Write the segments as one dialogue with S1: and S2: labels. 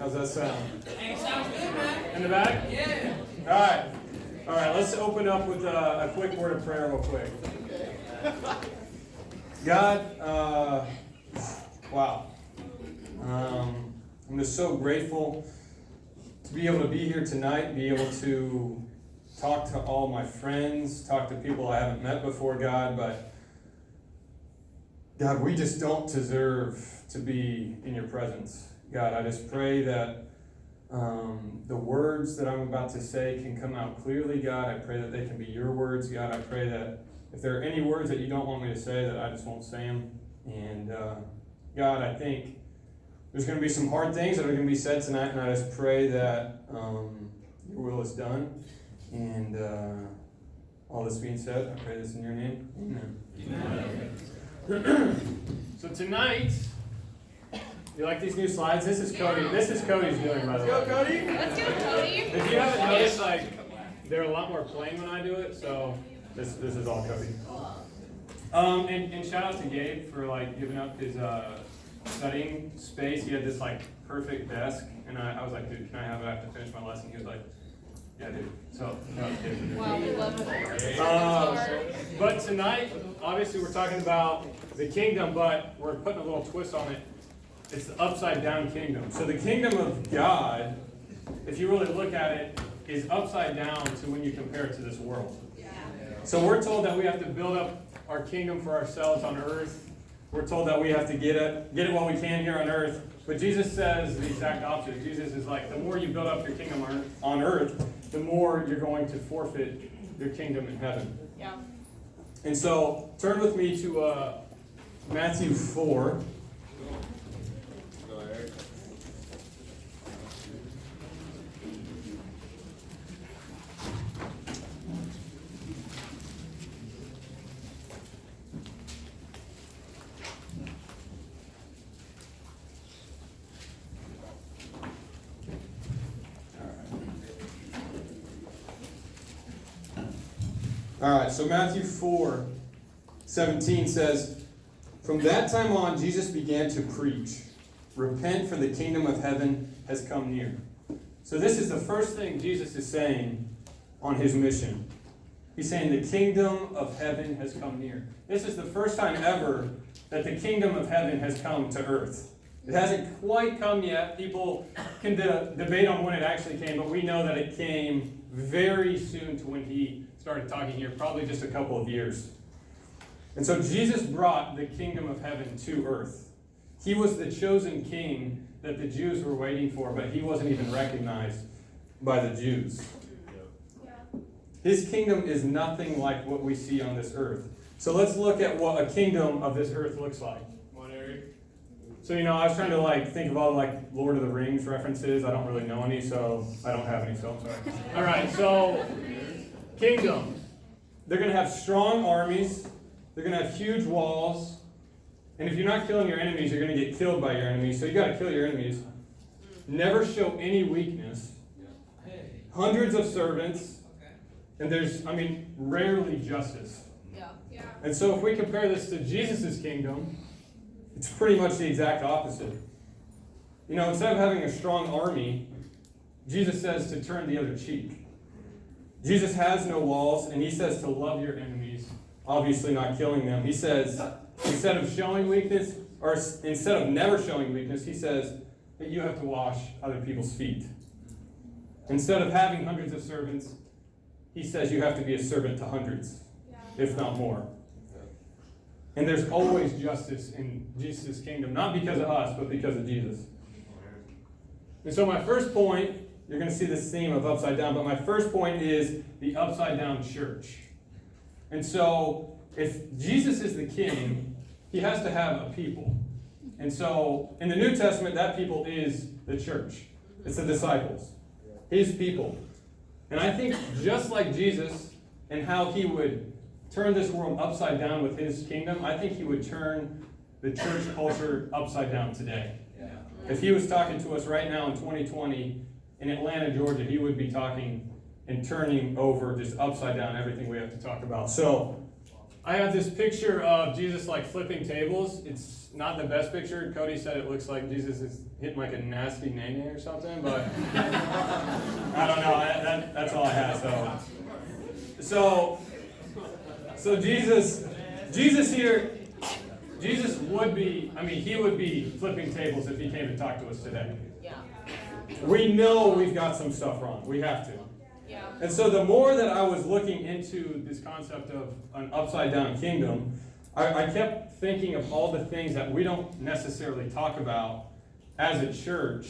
S1: How's that sound?
S2: Hey, sounds good, man.
S1: In the back?
S2: Yeah.
S1: All right, let's open up with a quick word of prayer real quick. God, wow. I'm just so grateful to be able to be here tonight, be able to talk to all my friends, talk to people I haven't met before, God, but God, we just don't deserve to be in your presence. God, I just pray that the words that I'm about to say can come out clearly, God. I pray that they can be your words, God. I pray that if there are any words that you don't want me to say, that I just won't say them. And God, I think there's going to be some hard things that are going to be said tonight, and I just pray that your will is done. And all this being said, I pray this in your name. Amen. Amen. So tonight, you like these new slides? This is Cody. This is Cody's doing, by the way.
S2: Let's go, Cody.
S3: Let's go, Cody.
S1: If you haven't noticed, like, they're a lot more plain when I do it, so this is all Cody. And shout out to Gabe for like giving up his studying space. He had this like perfect desk, and I was like, dude, can I have it? I have to finish my lesson. He was like, yeah, dude. So that was good.
S3: Wow, we love it.
S1: But tonight, obviously, we're talking about the kingdom, but we're putting a little twist on it. It's the upside down kingdom. So the kingdom of God, if you really look at it, is upside down to when you compare it to this world. So we're told that we have to build up our kingdom for ourselves on earth. We're told that we have to get it while we can here on earth. But Jesus says the exact opposite. Jesus is like, the more you build up your kingdom on earth, the more you're going to forfeit your kingdom in heaven.
S3: Yeah.
S1: And so turn with me to Matthew 4. All right, so Matthew 4:17 says, "From that time on, Jesus began to preach, 'Repent, for the kingdom of heaven has come near.'" So this is the first thing Jesus is saying on his mission. He's saying the kingdom of heaven has come near. This is the first time ever that the kingdom of heaven has come to earth. It hasn't quite come yet. People can debate on when it actually came, but we know that it came very soon to when he started talking here, probably just a couple of years. And so Jesus brought the kingdom of heaven to earth. He was the chosen king that the Jews were waiting for, but he wasn't even recognized by the Jews. His kingdom is nothing like what we see on this earth. So let's look at what a kingdom of this earth looks like. So, I was trying to think of all Lord of the Rings references. I don't really know any, so I don't have any, so I'm sorry. All right, so kingdom. They're going to have strong armies. They're going to have huge walls. And if you're not killing your enemies, you're going to get killed by your enemies. So you got to kill your enemies. Never show any weakness. Hundreds of servants. And there's, rarely justice.
S3: Yeah.
S1: And so if we compare this to Jesus' kingdom, it's pretty much the exact opposite. Instead of having a strong army, Jesus says to turn the other cheek. Jesus has no walls, and he says to love your enemies, obviously not killing them. He says, instead of showing weakness, or instead of never showing weakness, he says that you have to wash other people's feet. Instead of having hundreds of servants, he says you have to be a servant to hundreds, if not more. And there's always justice in Jesus' kingdom, not because of us, but because of Jesus. And so my first point, you're going to see this theme of upside down, but my first point is the upside down church. And so if Jesus is the king, he has to have a people. And so in the New Testament, that people is the church. It's the disciples, his people. And I think just like Jesus and how he would turn this world upside down with his kingdom, I think he would turn the church culture upside down today. If he was talking to us right now in 2020 in Atlanta, Georgia, he would be talking and turning over just upside down everything we have to talk about. So I have this picture of Jesus like flipping tables. It's not the best picture. Cody said it looks like Jesus is hitting like a nasty nay-nay or something, but I don't know. That's all I have. So Jesus here, Jesus would be, he would be flipping tables if he came to talk to us today.
S3: Yeah.
S1: We know we've got some stuff wrong. We have to.
S3: Yeah.
S1: And so the more that I was looking into this concept of an upside down kingdom, I kept thinking of all the things that we don't necessarily talk about as a church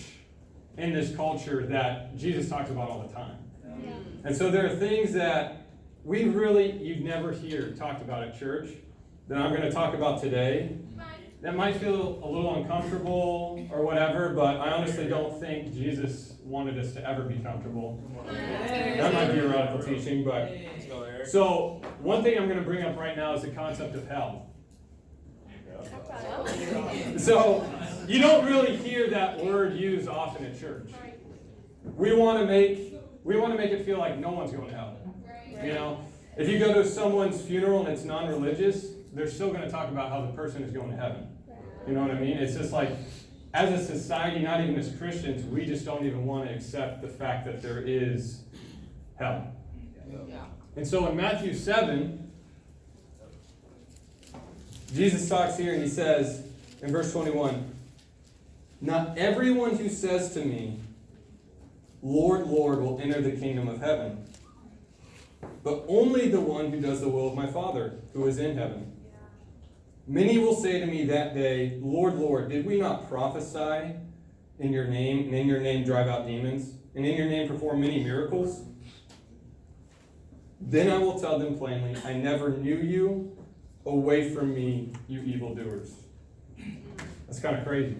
S1: in this culture that Jesus talks about all the time.
S3: Yeah.
S1: And so there are things that you'd never hear talked about at church that I'm going to talk about today that might feel a little uncomfortable or whatever, but I honestly don't think Jesus wanted us to ever be comfortable. That might be a radical teaching, but so one thing I'm going to bring up right now is the concept of hell. So you don't really hear that word used often at church. We want to make it feel like no one's going to hell. You know, if you go to someone's funeral and it's non-religious, they're still going to talk about how the person is going to heaven. You know what I mean? It's just like, as a society, not even as Christians, we just don't even want to accept the fact that there is hell.
S3: Yeah.
S1: And so in Matthew 7, Jesus talks here and he says, in verse 21, "Not everyone who says to me, 'Lord, Lord,' will enter the kingdom of heaven, but only the one who does the will of my Father who is in heaven. Many will say to me that day, 'Lord, Lord, did we not prophesy in your name, and in your name drive out demons, and in your name perform many miracles?' Then I will tell them plainly, 'I never knew you. Away from me, you evildoers.'" That's kind of crazy.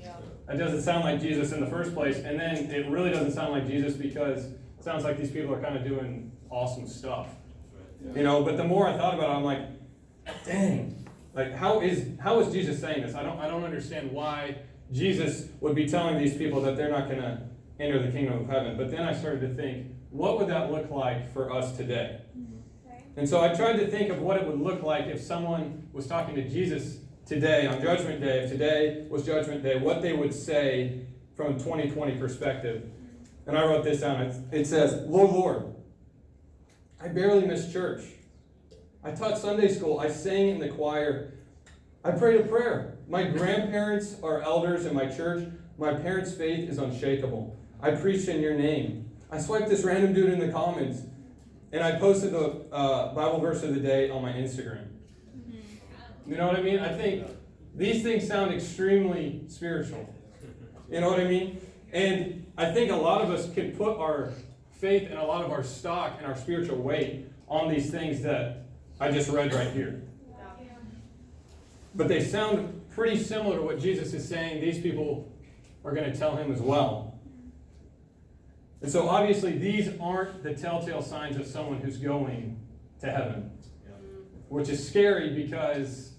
S3: Yeah.
S1: That doesn't sound like Jesus in the first place, and then it really doesn't sound like Jesus because it sounds like these people are kind of doing awesome stuff. You know, but the more I thought about it, I'm like, dang, like how is Jesus saying this? I don't understand why Jesus would be telling these people that they're not going to enter the kingdom of heaven. But then I started to think, what would that look like for us today? And so I tried to think of what it would look like if someone was talking to Jesus today on Judgment Day, if today was Judgment Day, what they would say from a 2020 perspective. And I wrote this down. It says, "Lord, Lord, I barely missed church. I taught Sunday school. I sang in the choir. I prayed a prayer. My grandparents are elders in my church. My parents' faith is unshakable. I preached in your name. I swiped this random dude in the comments. And I posted the Bible verse of the day on my Instagram." You know what I mean? I think these things sound extremely spiritual. You know what I mean? And I think a lot of us can put our faith and a lot of our stock and our spiritual weight on these things that I just read right here. But they sound pretty similar to what Jesus is saying these people are going to tell him as well. And so obviously these aren't the telltale signs of someone who's going to heaven. Which is scary because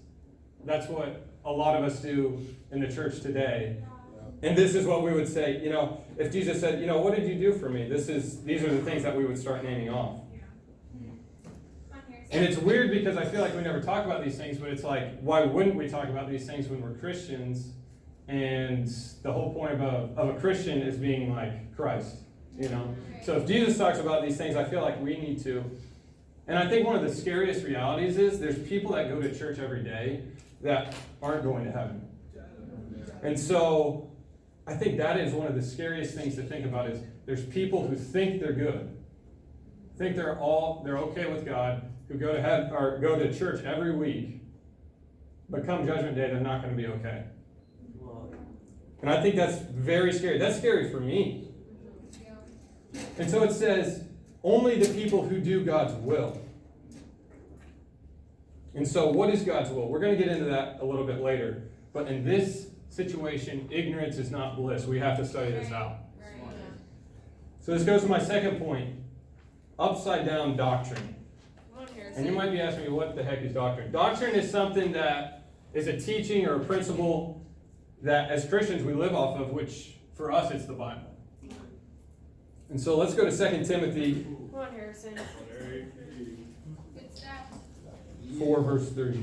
S1: that's what a lot of us do in the church today. And this is what we would say, you know, if Jesus said, you know, what did you do for me? These are the things that we would start naming off. And it's weird because I feel like we never talk about these things, but it's like, why wouldn't we talk about these things when we're Christians? And the whole point of a Christian is being like Christ, you know? So if Jesus talks about these things, I feel like we need to. And I think one of the scariest realities is there's people that go to church every day that aren't going to heaven. And so I think that is one of the scariest things to think about is there's people who think they're good, think they're okay with God, who go to heaven or go to church every week, but come Judgment Day, they're not going to be okay. And I think that's very scary. That's scary for me. And so it says, only the people who do God's will. And so what is God's will? We're going to get into that a little bit later. But in this situation, ignorance is not bliss. We have to study this out. So this goes to my second point, upside down doctrine. And you might be asking me, what the heck is doctrine? Doctrine is something that is a teaching or a principle that as Christians we live off of, which for us it's the Bible. And so let's go to 2 Timothy.
S3: Come on, Harrison.
S2: Good stuff.
S1: 4, verse 3.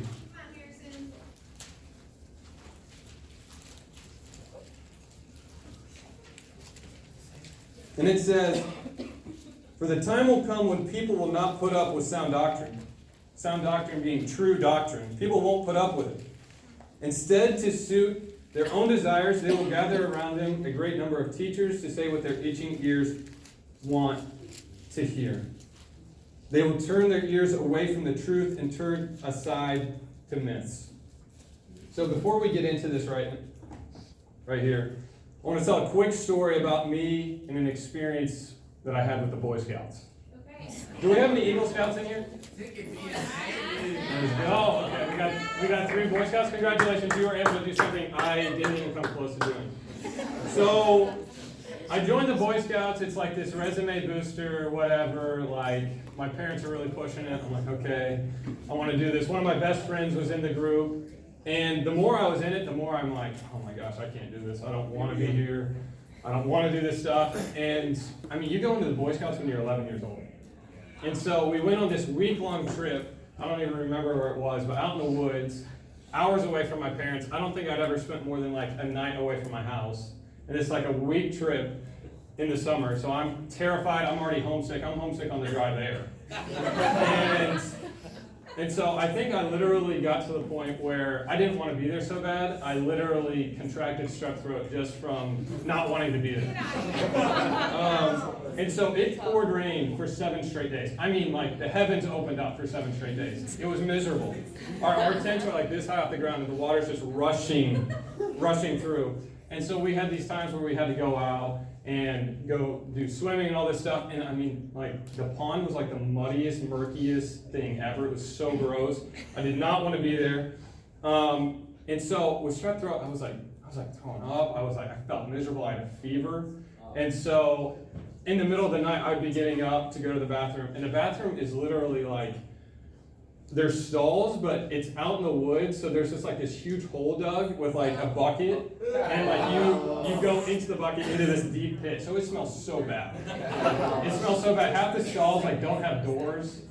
S1: And it says, "For the time will come when people will not put up with sound doctrine." Sound doctrine being true doctrine. People won't put up with it. "Instead, to suit their own desires, they will gather around them a great number of teachers to say what their itching ears want to hear. They will turn their ears away from the truth and turn aside to myths." So before we get into this right here, I want to tell a quick story about me and an experience that I had with the Boy Scouts.
S3: Okay.
S1: Do we have any Eagle Scouts in here? Oh, okay. We got 3 Boy Scouts. Congratulations, you were able to do something I didn't even come close to doing. So I joined the Boy Scouts. It's like this resume booster, whatever. Like, my parents are really pushing it. I'm like, okay, I want to do this. One of my best friends was in the group. And the more I was in it, the more I'm like, oh my gosh, I can't do this. I don't want to be here. I don't want to do this stuff. And I mean, you go into the Boy Scouts when you're 11 years old. And so we went on this week-long trip. I don't even remember where it was, but out in the woods, hours away from my parents. I don't think I'd ever spent more than like a night away from my house. And it's like a week trip in the summer. So I'm terrified. I'm already homesick. I'm homesick on the drive there. And so I think I literally got to the point where I didn't want to be there so bad. I literally contracted strep throat just from not wanting to be there. And so it poured rain for 7 straight days. I mean, like, the heavens opened up for 7 straight days. It was miserable. Our tents were like this high off the ground, and the water's just rushing through. And so we had these times where we had to go out and go do swimming and all this stuff. And I mean, like, the pond was like the muddiest, murkiest thing ever. It was so gross. I did not want to be there. And so with strep throat, I was like throwing up. I felt miserable. I had a fever. And so in the middle of the night, I'd be getting up to go to the bathroom. And the bathroom is literally like, there's stalls, but it's out in the woods, so there's just like this huge hole dug with like a bucket, and like you go into the bucket into this deep pit. So it smells so bad. It smells so bad. Half the stalls like don't have doors.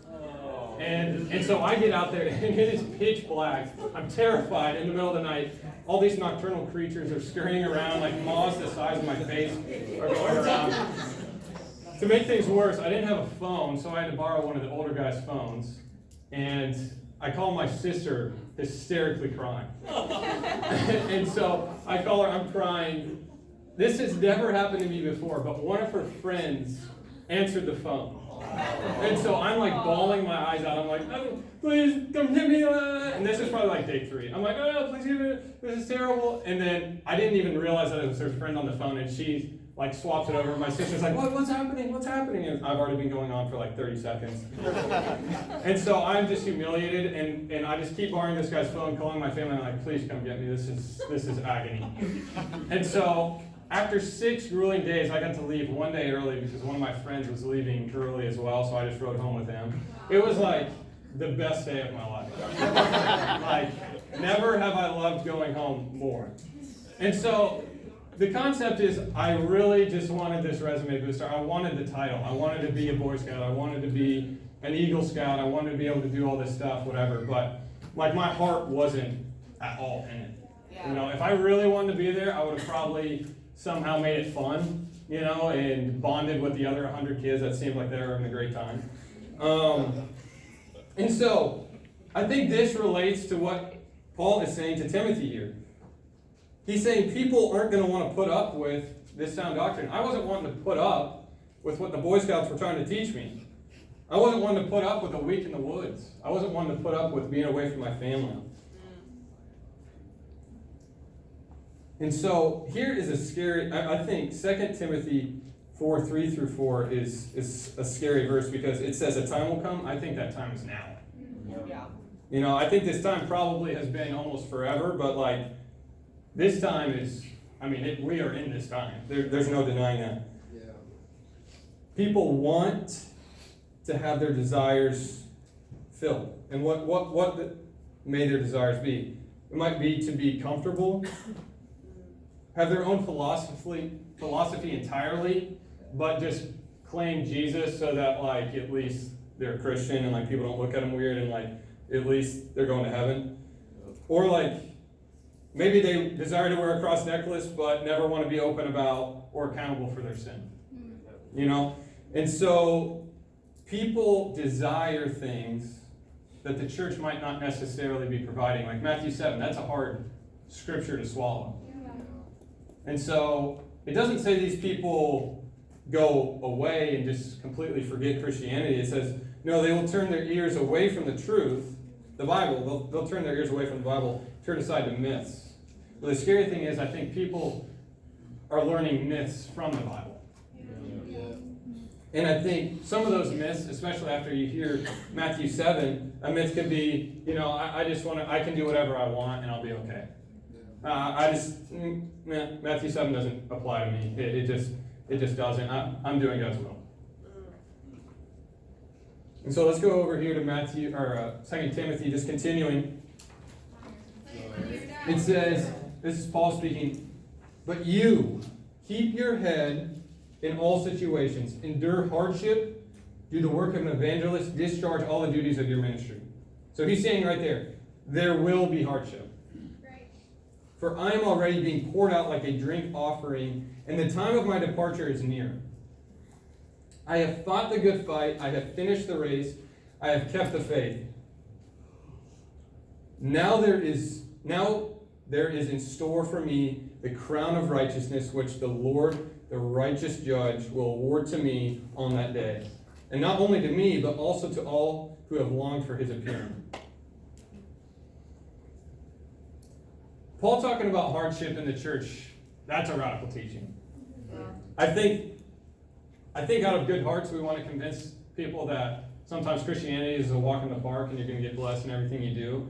S1: And so I get out there and it is pitch black. I'm terrified in the middle of the night. All these nocturnal creatures are scurrying around, like moths the size of my face are going around. To make things worse, I didn't have a phone, so I had to borrow one of the older guys' phones. And I call my sister hysterically crying. And so I call her, I'm crying. This has never happened to me before, but one of her friends answered the phone. And so I'm like bawling my eyes out. I'm like, oh, please come get me. And this is probably like day 3. I'm like, oh, please give me, this is terrible. And then I didn't even realize that it was her friend on the phone, and she like swaps it over. My sister's like, what's happening? What's happening? And I've already been going on for like 30 seconds. And so I'm just humiliated, and I just keep borrowing this guy's phone, calling my family. I'm like, please come get me. This is agony. And so after 6 grueling days, I got to leave one day early because one of my friends was leaving early as well, so I just rode home with him. It was like the best day of my life. Like, never have I loved going home more. And so the concept is, I really just wanted this resume booster. I wanted the title. I wanted to be a Boy Scout. I wanted to be an Eagle Scout. I wanted to be able to do all this stuff, whatever. But like, my heart wasn't at all in it. Yeah. You know, if I really wanted to be there, I would have probably somehow made it fun, you know, and bonded with the other 100 kids that seemed like they were having a great time. And so I think this relates to what Paul is saying to Timothy here. He's saying people aren't going to want to put up with this sound doctrine. I wasn't wanting to put up with what the Boy Scouts were trying to teach me. I wasn't wanting to put up with a week in the woods. I wasn't wanting to put up with being away from my family. And so here is a scary, I think 2 Timothy 4:3-4 is a scary verse because it says a time will come. I think that time is now. Yeah. You know, I think this time probably has been almost forever, but like, this time is, I mean, we are in this time. There's no denying that. Yeah. People want to have their desires filled. And what may their desires be? It might be to be comfortable, have their own philosophy entirely, but just claim Jesus so that, like, at least they're a Christian and like people don't look at them weird and like at least they're going to heaven. Or like, maybe they desire to wear a cross necklace, but never want to be open about or accountable for their sin. You know? And so, people desire things that the church might not necessarily be providing. Like Matthew 7, that's a hard scripture to swallow. And so, it doesn't say these people go away and just completely forget Christianity. It says, no, they will turn their ears away from the truth, the Bible. They'll turn their ears away from the Bible, turn aside to myths. But the scary thing is, I think people are learning myths from the Bible. And I think some of those myths, especially after you hear Matthew 7, a myth could be, I can do whatever I want and I'll be okay. Matthew 7 doesn't apply to me. It just doesn't. I'm doing God's will. And so let's go over here to 2 Timothy, just continuing. It says, this is Paul speaking, but you keep your head in all situations, endure hardship, do the work of an evangelist, discharge all the duties of your ministry. So he's saying right there will be hardship.
S3: Right.
S1: For I am already being poured out like a drink offering, and the time of my departure is near. I have fought the good fight, I have finished the race, I have kept the faith. Now there is in store for me the crown of righteousness, which the Lord, the righteous judge, will award to me on that day. And not only to me, but also to all who have longed for his appearing. Paul talking about hardship in the church, that's a radical teaching. I think out of good hearts we want to convince people that sometimes Christianity is a walk in the park and you're going to get blessed in everything you do,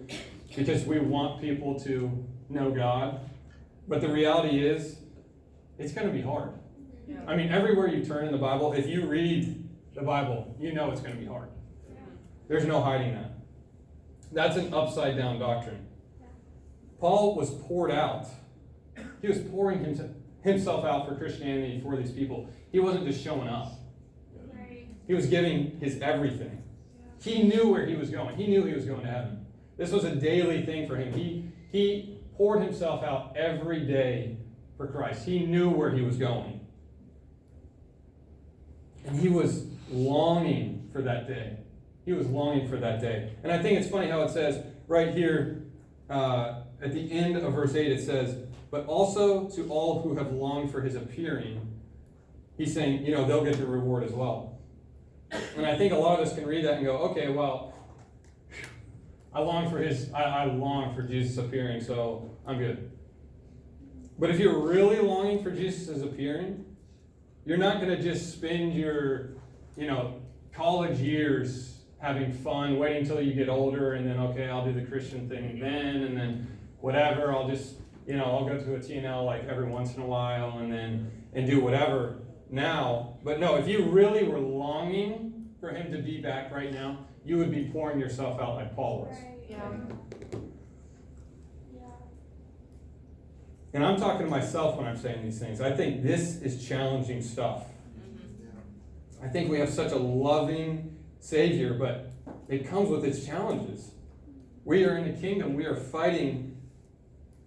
S1: because we want people to know God. But the reality is, it's going to be hard.
S3: Yeah.
S1: I mean, everywhere you turn in the Bible, if you read the Bible, you know it's going to be hard. There's no hiding that. That's an upside down doctrine. Paul was poured out. He was pouring himself out for Christianity for these people. He wasn't just showing up.
S3: Right.
S1: He was giving his everything. He knew where he was going. He knew he was going to heaven. This was a daily thing for him. He poured himself out every day for Christ. He knew where he was going. And he was longing for that day. He was longing for that day. And I think it's funny how it says right here at the end of verse 8, it says, but also to all who have longed for his appearing. He's saying, they'll get the reward as well. And I think a lot of us can read that and go, okay, well, I long for Jesus appearing, so I'm good. But if you're really longing for Jesus' appearing, you're not going to just spend your, college years having fun, waiting until you get older, and then, okay, I'll do the Christian thing then, and then whatever, I'll just, I'll go to a TNL like every once in a while, and do whatever now. But no, if you really were longing for him to be back right now, you would be pouring yourself out like Paul was.
S3: Right. Yeah.
S1: And I'm talking to myself when I'm saying these things. I think this is challenging stuff. I think we have such a loving Savior, but it comes with its challenges. We are in the kingdom. We are fighting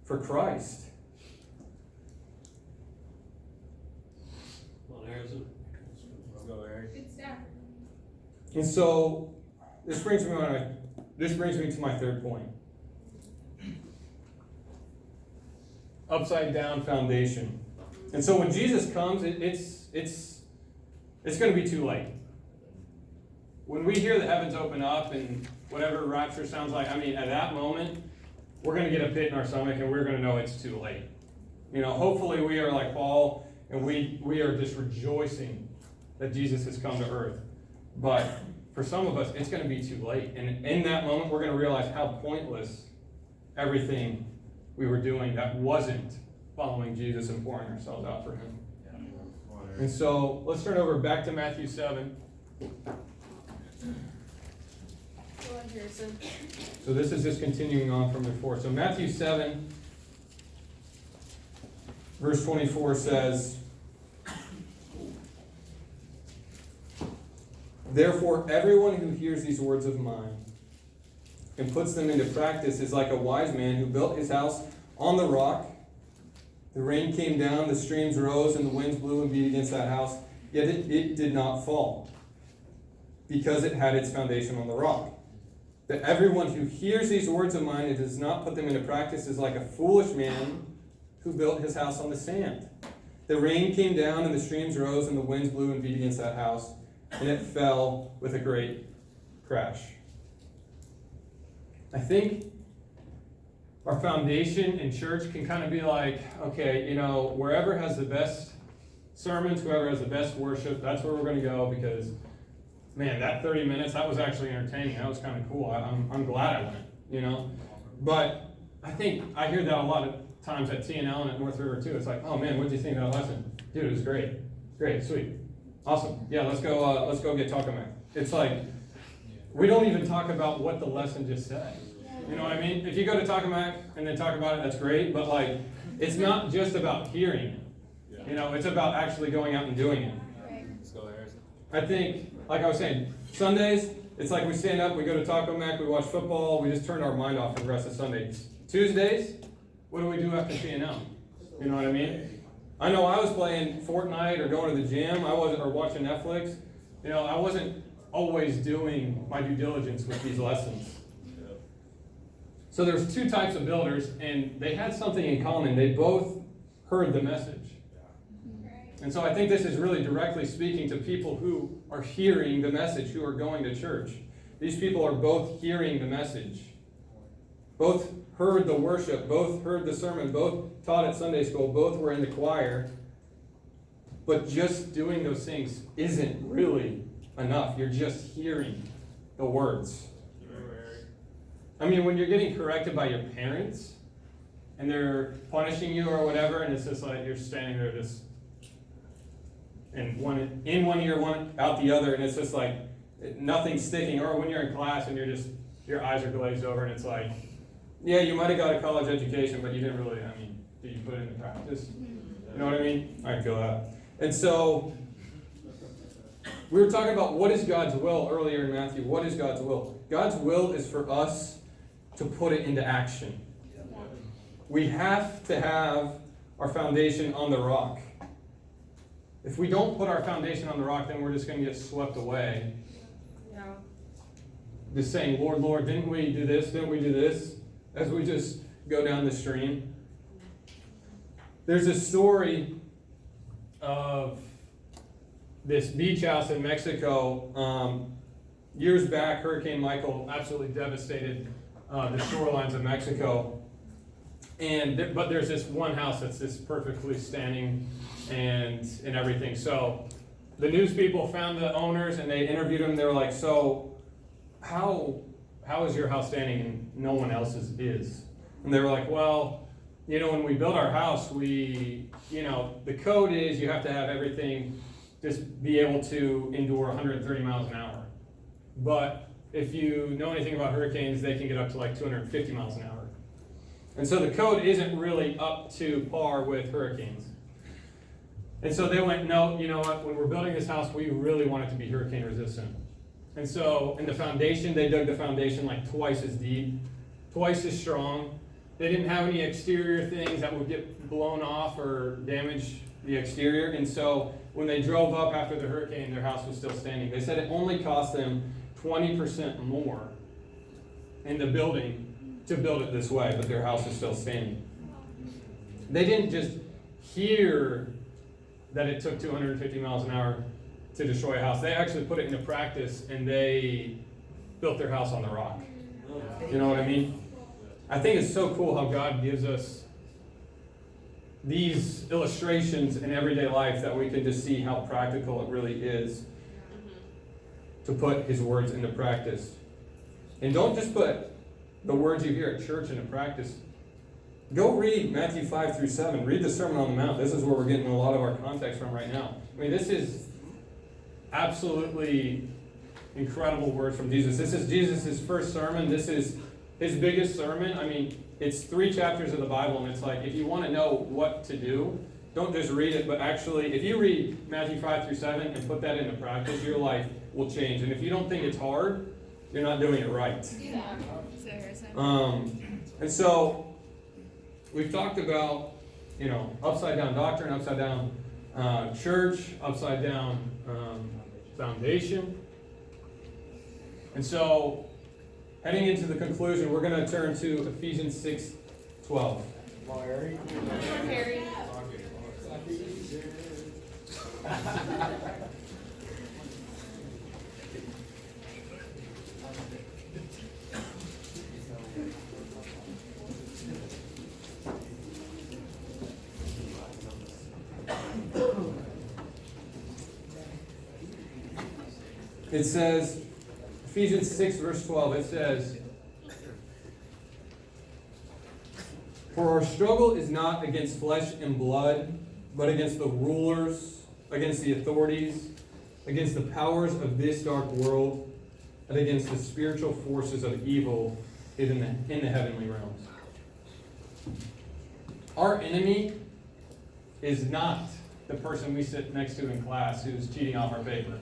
S1: for Christ.
S2: Come on, Harrison. I'll go, Eric.
S3: Good stuff.
S1: And so, this brings me to my third point. Upside down foundation. And so when Jesus comes, it's going to be too late. When we hear the heavens open up and whatever rapture sounds like, at that moment, we're going to get a pit in our stomach and we're going to know it's too late. Hopefully we are like Paul and we are just rejoicing that Jesus has come to earth. But for some of us, it's going to be too late. And in that moment, we're going to realize how pointless everything we were doing that wasn't following Jesus and pouring ourselves out for him. And so let's turn over back to Matthew 7.
S3: Go on, Harrison.
S1: So this is just continuing on from before. So Matthew 7, verse 24 says, therefore everyone who hears these words of mine and puts them into practice is like a wise man who built his house on the rock. The rain came down, the streams rose, and the winds blew and beat against that house, yet it did not fall, because it had its foundation on the rock. That everyone who hears these words of mine and does not put them into practice is like a foolish man who built his house on the sand. The rain came down, and the streams rose, and the winds blew and beat against that house, and it fell with a great crash. I think our foundation in church can kind of be like, okay, wherever has the best sermons, whoever has the best worship, that's where we're going to go, because, man, that 30 minutes, that was actually entertaining. That was kind of cool. I'm glad I went, But I think I hear that a lot of times at TNL and at North River too. It's like, oh man, what did you think of that lesson? Dude, it was great. Great, sweet. Awesome. Yeah, let's go get Taco Mac. It's like, we don't even talk about what the lesson just said. You know what I mean? If you go to Taco Mac and then talk about it, that's great, but it's not just about hearing it. It's about actually going out and doing it.
S2: Let's go, Harrison.
S1: I think, like I was saying, Sundays, it's like we stand up, we go to Taco Mac, we watch football, we just turn our mind off for the rest of Sundays. Tuesdays, what do we do after TNL? You know what I mean? I know I was playing Fortnite or going to the gym, or watching Netflix. I wasn't always doing my due diligence with these lessons. So there's two types of builders, and they had something in common. They both heard the message. And so I think this is really directly speaking to people who are hearing the message, who are going to church. These people are both hearing the message. Both heard the worship, both heard the sermon, both taught at Sunday school, both were in the choir. But just doing those things isn't really enough. You're just hearing the words. I mean, when you're getting corrected by your parents, and they're punishing you or whatever, and it's just like you're standing there just and one in one ear, one out the other, and it's just like nothing's sticking. Or when you're in class and your eyes are glazed over, and it's like, yeah, you might have got a college education, but you didn't really, did you put it into practice? You know what I mean? I feel that. And so, we were talking about what is God's will earlier in Matthew. What is God's will? God's will is for us to put it into action. We have to have our foundation on the rock. If we don't put our foundation on the rock, then we're just going to get swept away.
S3: Yeah.
S1: Just saying, Lord, Lord, didn't we do this? Didn't we do this? As we just go down the stream. There's a story of this beach house in Mexico. Years back, Hurricane Michael absolutely devastated the shorelines of Mexico. But there's this one house that's just perfectly standing and everything. So the news people found the owners and they interviewed them. They were like, so how is your house standing and no one else's is? And they were like, well, when we built our house, the code is you have to have everything just be able to endure 130 miles an hour. But if you know anything about hurricanes, they can get up to like 250 miles an hour. And so the code isn't really up to par with hurricanes. And so they went, no, you know what, when we're building this house, we really want it to be hurricane resistant. And so in the foundation, they dug the foundation like twice as deep, twice as strong. They didn't have any exterior things that would get blown off or damage the exterior. And so when they drove up after the hurricane, their house was still standing. They said it only cost them 20% more in the building to build it this way, but their house is still standing. They didn't just hear that it took 250 miles an hour to destroy a house. They actually put it into practice, and they built their house on the rock. You know what I mean? I think it's so cool how God gives us these illustrations in everyday life that we can just see how practical it really is to put His words into practice. And don't just put the words you hear at church into practice. Go read Matthew 5 through 7. Read the Sermon on the Mount. This is where we're getting a lot of our context from right now. I mean, this is absolutely incredible words from Jesus. This is Jesus' first sermon. This is His biggest sermon. I mean, it's 3 chapters of the Bible, and it's like, if you want to know what to do, don't just read it, but actually, if you read Matthew 5 through 7 and put that into practice, your life will change. And if you don't think it's hard, you're not doing it right.
S3: Yeah. So Harrison.
S1: And so we've talked about, upside down doctrine, upside down church, upside down foundation. And so, heading into the conclusion, we're going to turn to Ephesians 6:12.
S2: Larry.
S3: Harry.
S1: It says, Ephesians 6, verse 12, it says, "For our struggle is not against flesh and blood, but against the rulers, against the authorities, against the powers of this dark world, and against the spiritual forces of evil in the heavenly realms." Our enemy is not the person we sit next to in class who's cheating off our paper.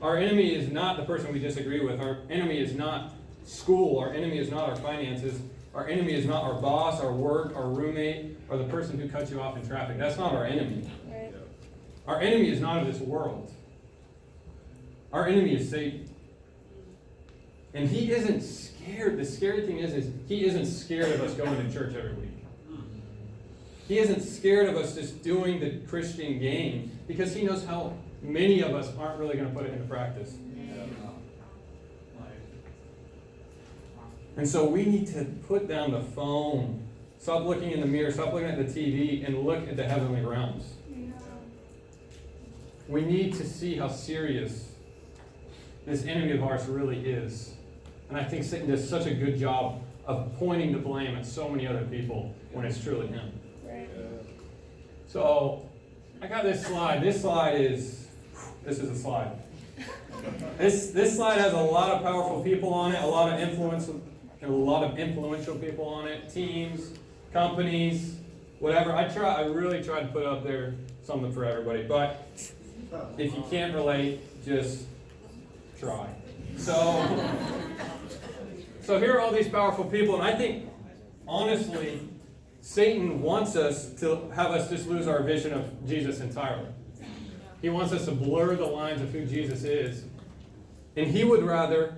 S1: Our enemy is not the person we disagree with. Our enemy is not school. Our enemy is not our finances. Our enemy is not our boss, our work, our roommate, or the person who cuts you off in traffic. That's not our enemy.
S3: Right.
S1: Our enemy is not of this world. Our enemy is Satan. And he isn't scared. The scary thing is he isn't scared of us going to church every week. He isn't scared of us just doing the Christian game because he knows how many of us aren't really going to put it into practice. And so we need to put down the phone, stop looking in the mirror, stop looking at the TV, and look at the heavenly realms. We need to see how serious this enemy of ours really is. And I think Satan does such a good job of pointing the blame at so many other people when it's truly him.
S3: Right.
S1: So I got this slide. This is a slide. This slide has a lot of powerful people on it, a lot of influential people on it, teams, companies, whatever. I really tried to put up there something for everybody, but if you can't relate, just try. So here are all these powerful people, and I think, honestly, Satan wants us to have us just lose our vision of Jesus entirely. He wants us to blur the lines of who Jesus is. And he would rather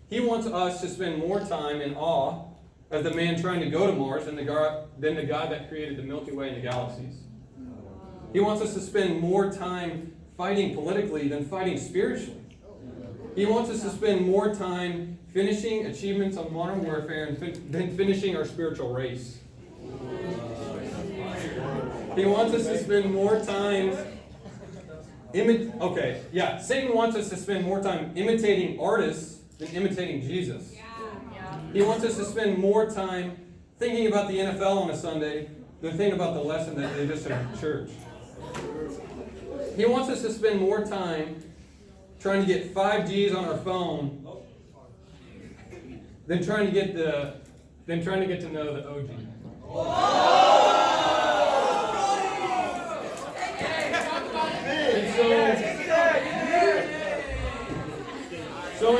S1: he wants us to spend more time in awe of the man trying to go to Mars than the God that created the Milky Way and the galaxies. He wants us to spend more time fighting politically than fighting spiritually. He wants us to spend more time finishing achievements of modern warfare than finishing our spiritual race. He wants us to spend more time Satan wants us to spend more time imitating artists than imitating Jesus. He wants us to spend more time thinking about the NFL on a Sunday than thinking about the lesson that they just had in church. He wants us to spend more time trying to get 5Gs on our phone than trying to get to know the OG. So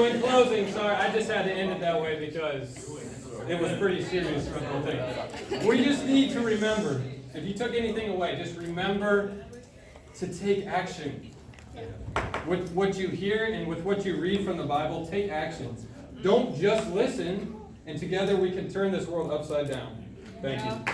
S1: in closing, sorry, I just had to end it that way because it was pretty serious for the whole thing. We just need to remember, if you took anything away, just remember to take action. With what you hear and with what you read from the Bible, take action. Don't just listen, and together we can turn this world upside down. Thank you.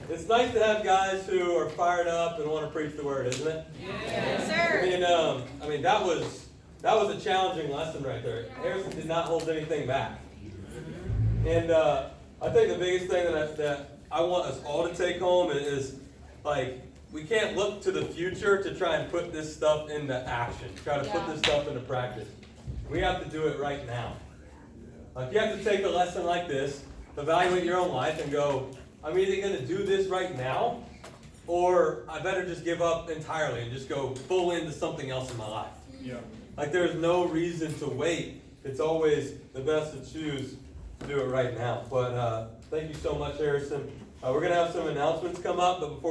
S4: It's nice to have guys who are fired up and want to preach the word, isn't it?
S3: Yes, sir.
S4: I mean that was a challenging lesson right there. Harrison did not hold anything back, and I think the biggest thing that I want us all to take home is like we can't look to the future to try and put this stuff into action, try to put this stuff into practice. We have to do it right now. Like you have to take a lesson like this, evaluate your own life, and go, I'm either going to do this right now, or I better just give up entirely and just go full into something else in my life.
S1: Yeah.
S4: Like there's no reason to wait. It's always the best to choose to do it right now. But thank you so much, Harrison. We're gonna have some announcements come up, but before